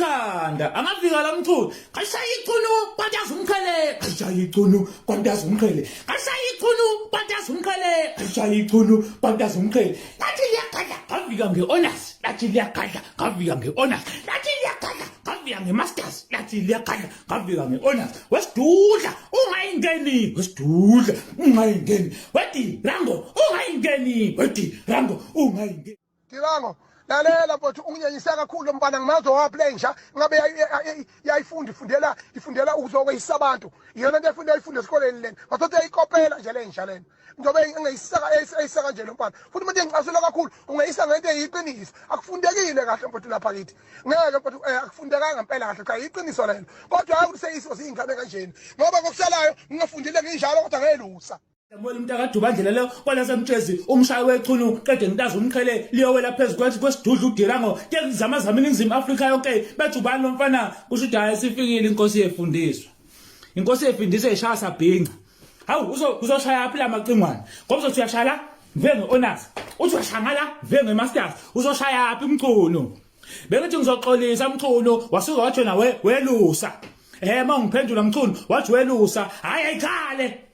ikhanda angafika la mthulu kashaya ichunu kwataza umkhele kashaya ichunu kwataza umkhele kashaya ichunu kwataza umkhele kashaya ichunu kwataza umkhele lathi liyakhala ngafika ngehonours lathi liyakhala ngafika ngehonours lathi liyakhala ngafika ngemasters lathi liyakhala ngafika ngehonours wesidudla ungayingeni wesidudla ungayingeni wethi rango ungayingeni wethi rango ungayingeni Tirango lalela mfowethu unginyenyisa kakhulu mfana ngimazo waplensha ngabe ifundela ukuzokweyisa abantu iyona into efunda esikoleni lena ngathothi ayikopela nje lensha lena njobe engayisaka nje lo mfana futhi umuntu engicasula kakhulu ungayisa ngento eyiqiniso akufundekile kahle mfowethu lapha kithi ngeke mfowethu akufundekanga ngempela kahle cha iqiniso lelo kodwa hayi useyisizo singane kanjeni ngoba ngokusalayo ngingafundile nginjalo kodwa ngelusa Yabona umuntu akadubandlela leyo kwalasemtshezi umshayi wechunu qede ngitaza umkhele liyowela phezulu kwesidudla uDirango ke zamazama iningizimu Afrika yonke bejubani lomfana kusho ukuthi hayi sifikile inkosi yefundiswa inkosi yefundiswa eshaya sabhinqa hawu uzoshaya phela amacingwane ngoba uzothi uyashaya nge honors uthi uyashangala nge masters uzoshaya aphi umchunu bengithi ngizoxolisa umchunu wasuka wathi nawe welusa mangiphendula mchunu wathi welusa hayi ayikhale